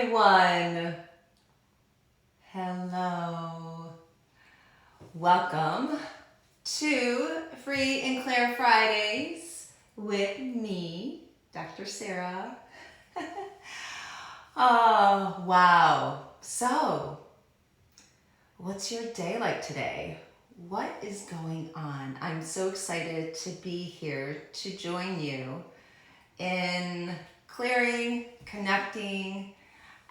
everyone. Hello. Welcome to Free and Clear Fridays with me, Dr. Sarah. Oh, wow. So, what's your day like today? What is going on? I'm so excited to be here to join you in clearing, connecting,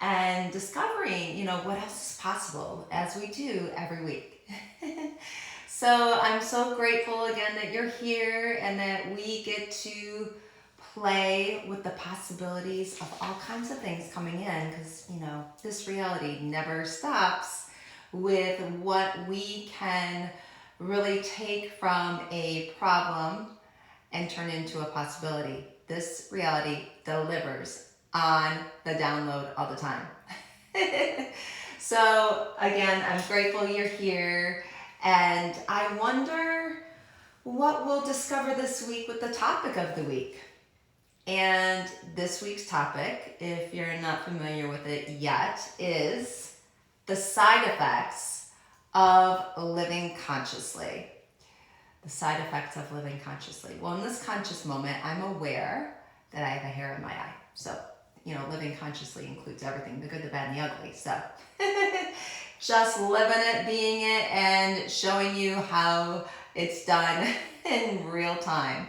and discovering, what else is possible as we do every week. So I'm so grateful again that you're here and that we get to play with the possibilities of all kinds of things coming in because, this reality never stops with what we can really take from a problem and turn into a possibility. This reality delivers on the download all the time. So again, I'm grateful you're here, and I wonder what we'll discover this week with the topic of the week. And this week's topic, if you're not familiar with it yet, is the side effects of living consciously. The side effects of living consciously. Well, in this conscious moment, I'm aware that I have a hair in my eye. So, living consciously includes everything, the good, the bad, and the ugly. So, just living it, being it, and showing you how it's done in real time.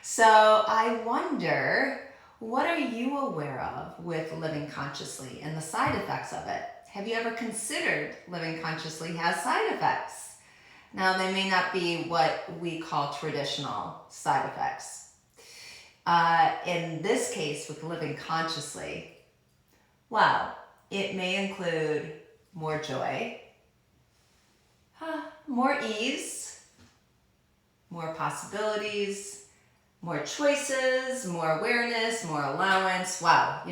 So, I wonder, what are you aware of with living consciously and the side effects of it? Have you ever considered living consciously has side effects? Now, they may not be what we call traditional side effects. In this case, with living consciously, well, it may include more joy, more ease, more possibilities, more choices, more awareness, more allowance. Wow,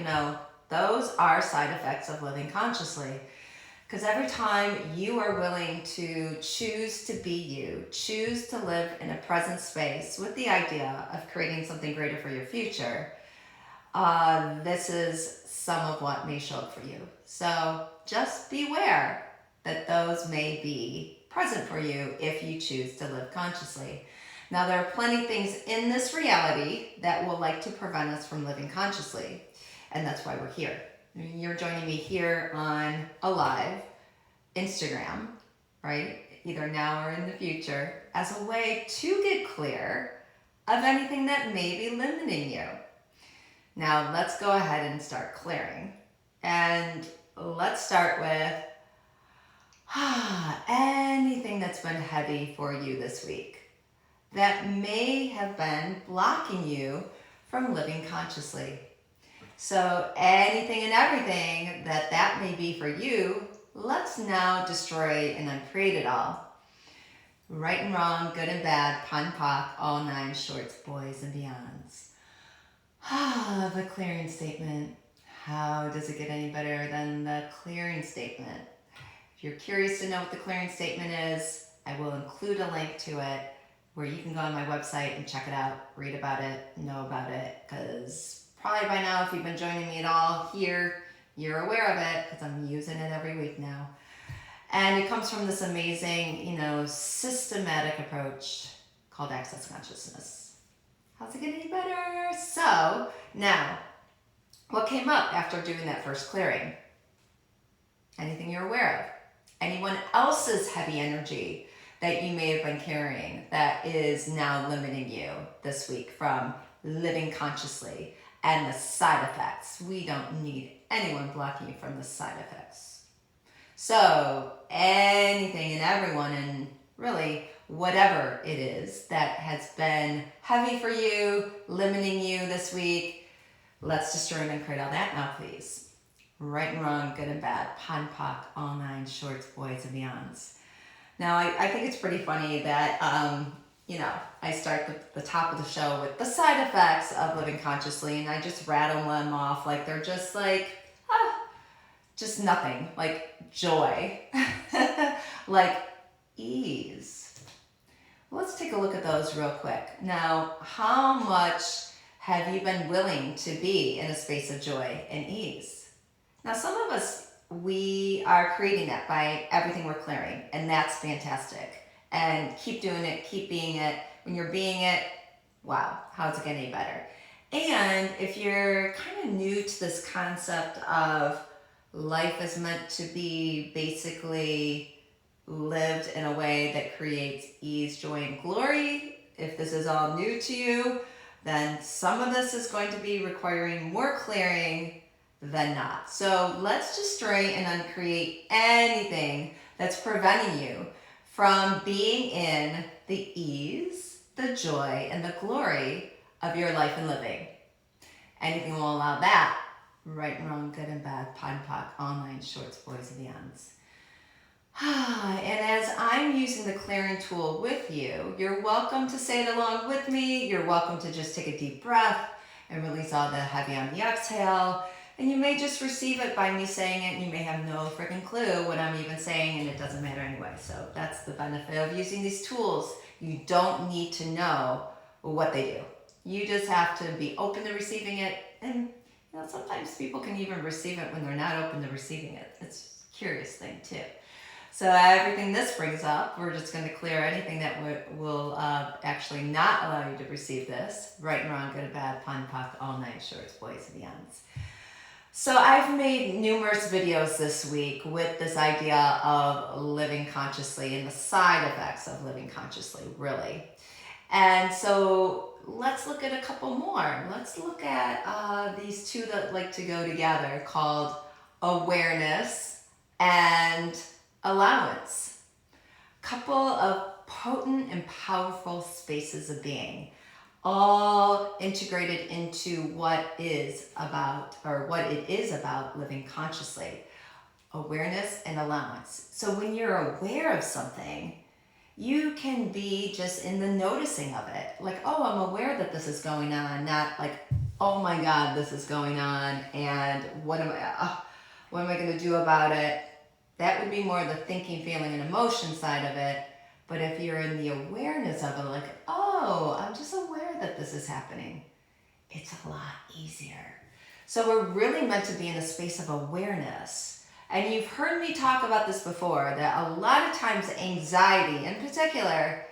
those are side effects of living consciously. Because every time you are willing to choose to be you, choose to live in a present space with the idea of creating something greater for your future, this is some of what may show up for you. So just beware that those may be present for you if you choose to live consciously. Now, there are plenty of things in this reality that will like to prevent us from living consciously, and that's why we're here. You're joining me here on a live Instagram, right? Either now or in the future, as a way to get clear of anything that may be limiting you. Now, let's go ahead and start clearing. And let's start with anything that's been heavy for you this week that may have been blocking you from living consciously. So anything and everything that may be for you, let's now destroy and uncreate it all. Right and wrong, good and bad, pun poc, all nine shorts, boys and beyonds. The clearing statement. How does it get any better than the clearing statement? If you're curious to know what the clearing statement is, I will include a link to it where you can go on my website and check it out, read about it, know about it, because probably by now, if you've been joining me at all here, you're aware of it because I'm using it every week now. And it comes from this amazing, systematic approach called Access Consciousness. How's it getting any better? So, now, what came up after doing that first clearing? Anything you're aware of? Anyone else's heavy energy that you may have been carrying that is now limiting you this week from living consciously? And the side effects. We don't need anyone blocking you from the side effects. So anything and everyone, and really whatever it is that has been heavy for you, limiting you this week, let's destroy and create all that now, please. Right and wrong, good and bad, pun poc, all nine shorts, boys and beyonds. Now, I think it's pretty funny that I start the top of the show with the side effects of living consciously, and I just rattle them off like they're just just nothing, like joy, like ease. Let's take a look at those real quick. Now, how much have you been willing to be in a space of joy and ease? Now, some of us, we are creating that by everything we're clearing, and that's fantastic. And keep doing it, keep being it. When you're being it, wow, how's it getting any better? And if you're kind of new to this concept of life is meant to be basically lived in a way that creates ease, joy, and glory, if this is all new to you, then some of this is going to be requiring more clearing than not. So let's destroy and uncreate anything that's preventing you from being in the ease, the joy, and the glory of your life and living. Anything will allow that. Right and wrong, good and bad, pod and poc, all nine shorts, boys and beyonds. And as I'm using the clearing tool with you, you're welcome to say it along with me. You're welcome to just take a deep breath and release all the heavy on the exhale. And you may just receive it by me saying it, and you may have no freaking clue what I'm even saying, and it doesn't matter anyway. So that's the benefit of using these tools. You don't need to know what they do. You just have to be open to receiving it. And sometimes people can even receive it when they're not open to receiving it. It's a curious thing too. So everything this brings up, we're just going to clear anything that will actually not allow you to receive this. Right and wrong, good and bad, pun, puck, all nine shorts, boys and beyonds. So I've made numerous videos this week with this idea of living consciously and the side effects of living consciously, really. And so let's look at a couple more. Let's look at these two that like to go together, called awareness and allowance. Couple of potent and powerful spaces of being, all integrated into what it is about living consciously. Awareness and allowance. So when you're aware of something, you can be just in the noticing of it. Like, oh, I'm aware that this is going on, not like, oh my God, this is going on, and what am I going to do about it? That would be more the thinking, feeling, and emotion side of it. But if you're in the awareness of it, like, oh, I'm just aware that this is happening, it's a lot easier. So we're really meant to be in a space of awareness. And you've heard me talk about this before, that a lot of times anxiety in particular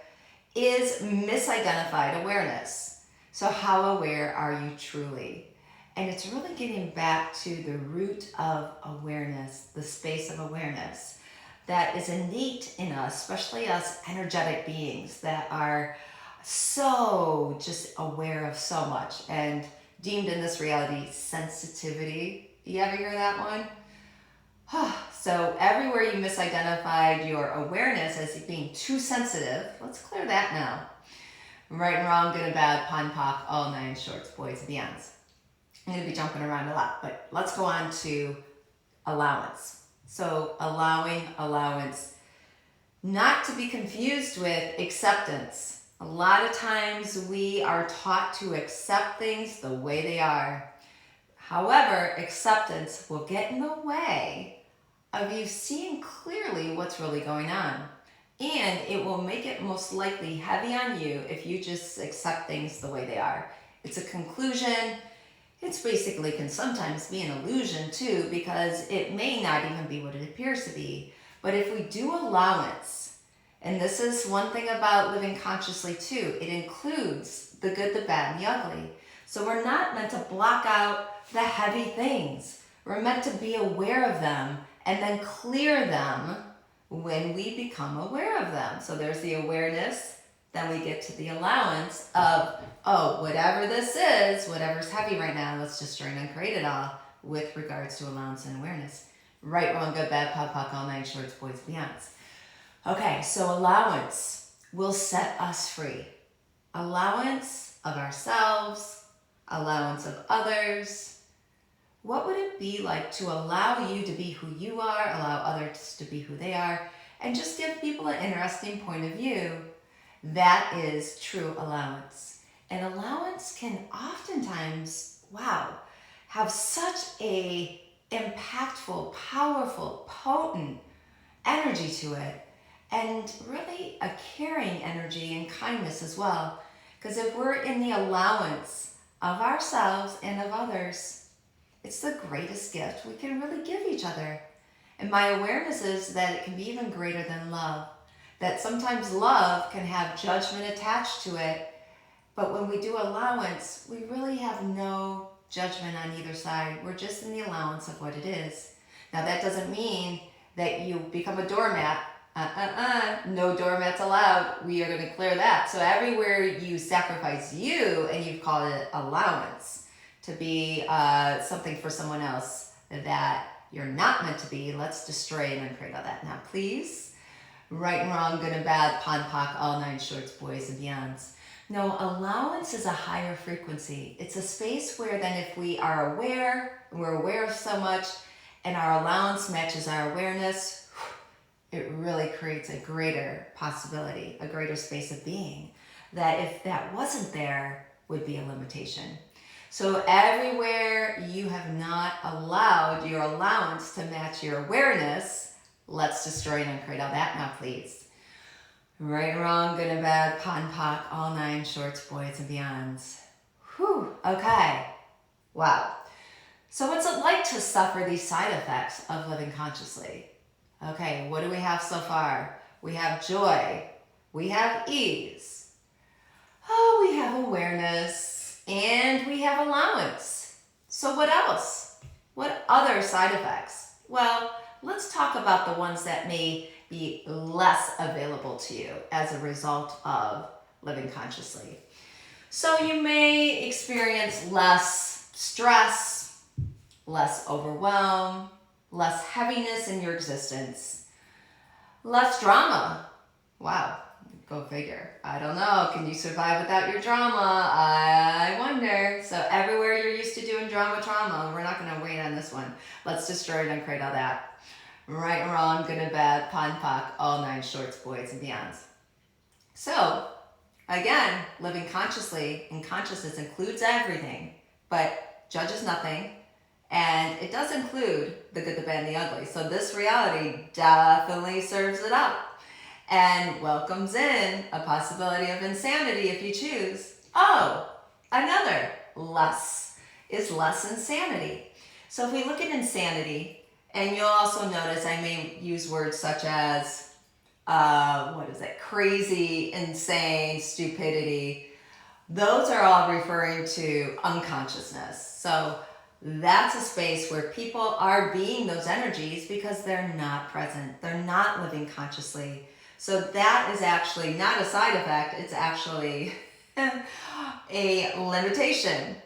is misidentified awareness. So how aware are you truly? And it's really getting back to the root of awareness, the space of awareness that is innate in us, especially us energetic beings that are so just aware of so much and deemed in this reality sensitivity. You ever hear that one? So everywhere you misidentified your awareness as being too sensitive, let's clear that now. Right and wrong, good and bad, pun, poc, all nine shorts, boys and beyonds. I'm going to be jumping around a lot, but let's go on to allowance. So allowance, not to be confused with acceptance. A lot of times we are taught to accept things the way they are. However, acceptance will get in the way of you seeing clearly what's really going on. And it will make it most likely heavy on you if you just accept things the way they are. It's a conclusion. It's basically can sometimes be an illusion too, because it may not even be what it appears to be. But if we do allowance, and this is one thing about living consciously too, it includes the good, the bad, and the ugly. So we're not meant to block out the heavy things. We're meant to be aware of them and then clear them when we become aware of them. So there's the awareness. Then we get to the allowance of, oh, whatever this is, whatever's heavy right now, let's just try and uncreate it all with regards to allowance and awareness. Right, wrong, good, bad, pop, poc, all nine shorts, boys, beyonds. Okay, so allowance will set us free. Allowance of ourselves, allowance of others. What would it be like to allow you to be who you are, allow others to be who they are, and just give people an interesting point of view? That is true allowance. And allowance can oftentimes, have such a impactful, powerful, potent energy to it. And really a caring energy and kindness as well. Because if we're in the allowance of ourselves and of others, It's the greatest gift we can really give each other. And my awareness is that it can be even greater than love. That sometimes love can have judgment attached to it, but when we do allowance, we really have no judgment on either side. We're just in the allowance of what it is. Now that doesn't mean that you become a doormat. No doormats allowed. We are going to clear that. So everywhere you sacrifice you and you've called it allowance to be something for someone else that you're not meant to be, let's destroy and uncreate all that. Now please, right and wrong, good and bad, pon poc, all nine shorts, boys and beyonds. No, allowance is a higher frequency. It's a space where then if we are aware, we're aware of so much, and our allowance matches our awareness, it really creates a greater possibility, a greater space of being, that if that wasn't there, would be a limitation. So everywhere you have not allowed your allowance to match your awareness, let's destroy and uncreate all that now, please. Right and wrong, good and bad, pon poc, all nine shorts, boys and beyonds. Whew, okay. Wow. So what's it like to suffer these side effects of living consciously? Okay, what do we have so far? We have joy. We have ease. Oh, we have awareness. And we have allowance. So what else? What other side effects? Well, let's talk about the ones that may be less available to you as a result of living consciously. So you may experience less stress, less overwhelm, less heaviness in your existence, less drama. Wow, go figure. I don't know. Can you survive without your drama? I wonder. So everywhere you're used to doing drama, trauma, we're not going to wait on this one. Let's destroy it and create all that. Right and wrong, good and bad, pon poc, all nine shorts, boys and beyonds. So, again, living consciously, and consciousness includes everything, but judges nothing, and it does include the good, the bad, and the ugly. So this reality definitely serves it up and welcomes in a possibility of insanity if you choose. Oh, another less is less insanity. So if we look at insanity, and you'll also notice I may use words such as, crazy, insane, stupidity. Those are all referring to unconsciousness. So that's a space where people are being those energies because they're not present. They're not living consciously. So that is actually not a side effect. It's actually a limitation.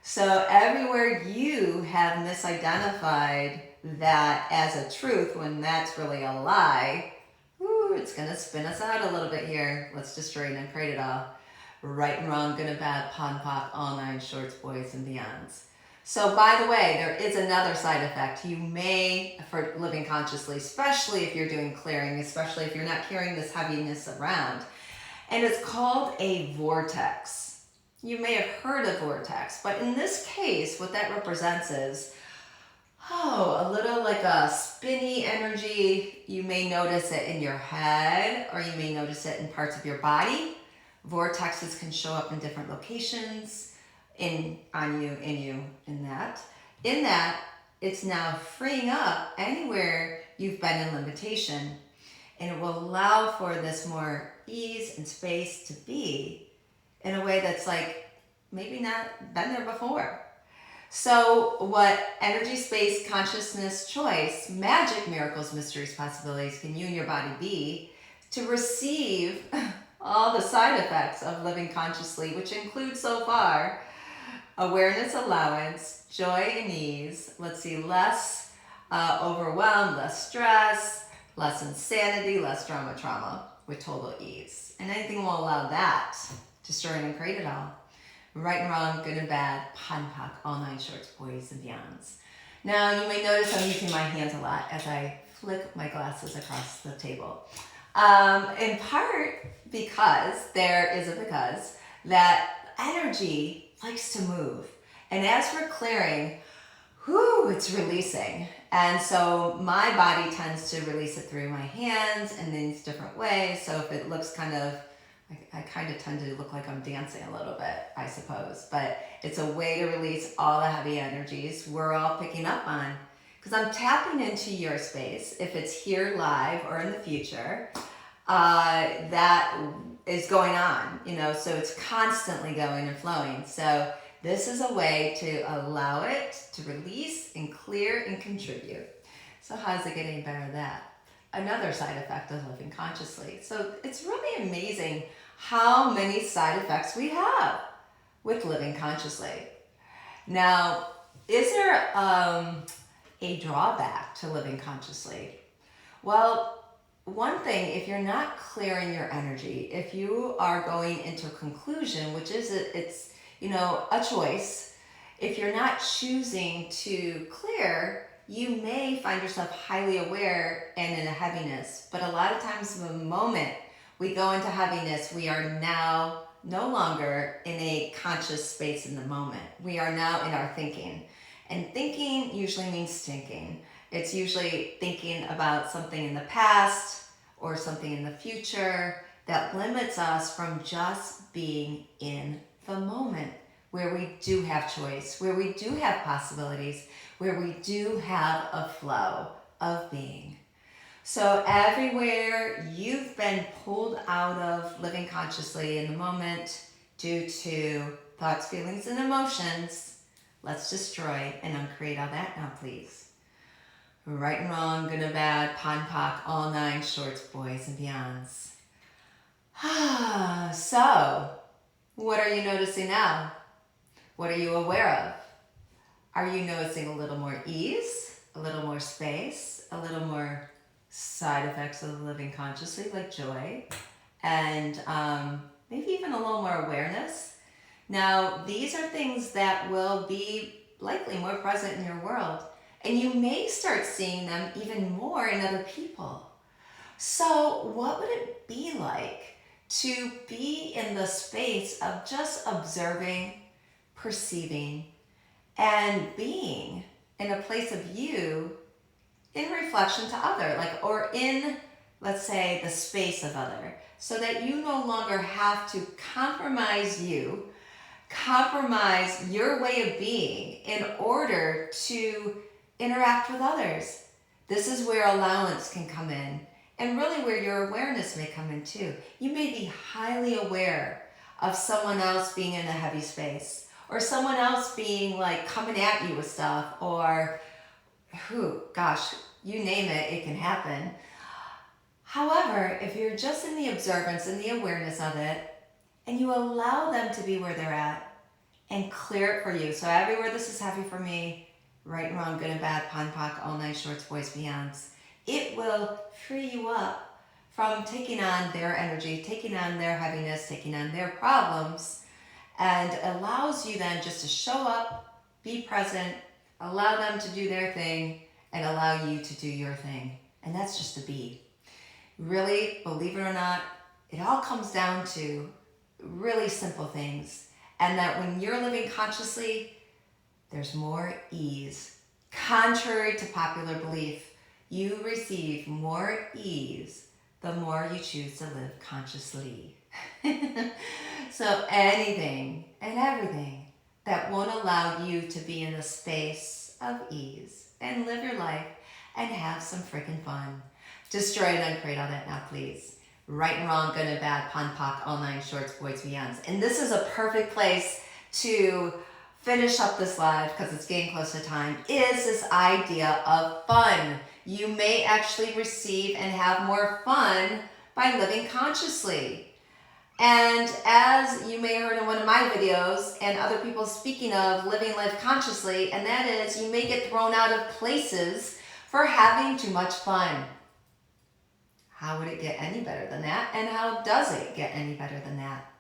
So everywhere you have misidentified that as a truth when that's really a lie, it's going to spin us out a little bit here. Let's destroy it and create it all. Right and wrong, good and bad, pon poc, all nine shorts, boys and beyonds. So by the way, there is another side effect. You may, for living consciously, especially if you're doing clearing, especially if you're not carrying this heaviness around, and it's called a vortex. You may have heard of vortex, but in this case, what that represents is a little like a spinny energy. You may notice it in your head, or you may notice it in parts of your body. Vortexes can show up in different locations, in that. In that, it's now freeing up anywhere you've been in limitation, and it will allow for this more ease and space to be in a way that's like maybe not been there before. So what energy, space, consciousness, choice, magic, miracles, mysteries, possibilities can you and your body be to receive all the side effects of living consciously, which include so far awareness, allowance, joy and ease. Let's see, less overwhelm, less stress, less insanity, less drama, trauma with total ease. And anything will allow that to stir in and create it all. Right and wrong, good and bad, pon poc, all nine shorts, boys and beyonds. Now you may notice I'm using my hands a lot as I flick my glasses across the table. In part because that energy likes to move. And as we're clearing, it's releasing. And so my body tends to release it through my hands in these different ways. So if it looks kind of I kind of tend to look like I'm dancing a little bit, I suppose, but it's a way to release all the heavy energies we're all picking up on. Because I'm tapping into your space, if it's here live or in the future, that is going on, so it's constantly going and flowing. So this is a way to allow it to release and clear and contribute. So how's it getting better than that? Another side effect of living consciously. So it's really amazing how many side effects we have with living consciously. Now, is there a drawback to living consciously? Well, one thing, if you're not clearing your energy, if you are going into a conclusion, which is it's a choice, if you're not choosing to clear, you may find yourself highly aware and in a heaviness. But a lot of times the moment we go into heaviness, we are now no longer in a conscious space in the moment. We are now in our thinking. And thinking usually means thinking. It's usually thinking about something in the past or something in the future that limits us from just being in the moment, where we do have choice, where we do have possibilities, where we do have a flow of being. So everywhere you've been pulled out of living consciously in the moment due to thoughts, feelings, and emotions, let's destroy and uncreate all that now, please. Right and wrong, good and bad, pon poc, all nine shorts, boys and beyonds. So, what are you noticing now? What are you aware of? Are you noticing a little more ease, a little more space, a little more side effects of living consciously, like joy, and maybe even a little more awareness? Now, these are things that will be likely more present in your world, and you may start seeing them even more in other people. So what would it be like to be in the space of just observing, perceiving, and being in a place of you in reflection to other, or in, let's say, the space of other, so that you no longer have to compromise your way of being in order to interact with others. This is where allowance can come in, and really where your awareness may come in too. You may be highly aware of someone else being in a heavy space, or someone else being coming at you with stuff, or you name it, it can happen. However, if you're just in the observance and the awareness of it, and you allow them to be where they're at and clear it for you. So everywhere this is heavy for me, right and wrong, good and bad, pon poc, all nine shorts, boys, beyonds, it will free you up from taking on their energy, taking on their heaviness, taking on their problems, and allows you then just to show up, be present, allow them to do their thing, and allow you to do your thing. And that's just to be. Really, believe it or not, it all comes down to really simple things. And that when you're living consciously, there's more ease. Contrary to popular belief, you receive more ease the more you choose to live consciously. So anything and everything that won't allow you to be in a space of ease and live your life and have some freaking fun. Destroy and uncreate all that now, please. Right and wrong, good and bad, pon poc, all nine shorts, boys, beyonds. And this is a perfect place to finish up this live, because it's getting close to time, is this idea of fun. You may actually receive and have more fun by living consciously. And as you may have heard in one of my videos and other people speaking of live consciously, and that is you may get thrown out of places for having too much fun. How would it get any better than that? And how does it get any better than that?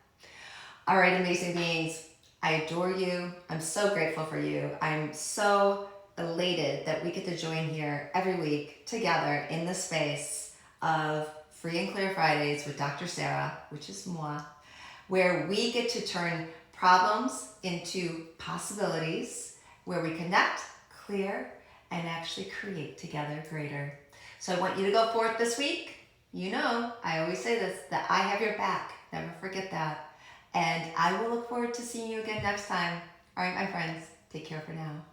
All right, amazing beings, I adore you. I'm so grateful for you. I'm so elated that we get to join here every week together in the space of Free and Clear Fridays with Dr. Sarah, which is moi, where we get to turn problems into possibilities, where we connect, clear, and actually create together greater. So I want you to go forth this week. You know, I always say this, that I have your back. Never forget that. And I will look forward to seeing you again next time. All right, my friends, take care for now.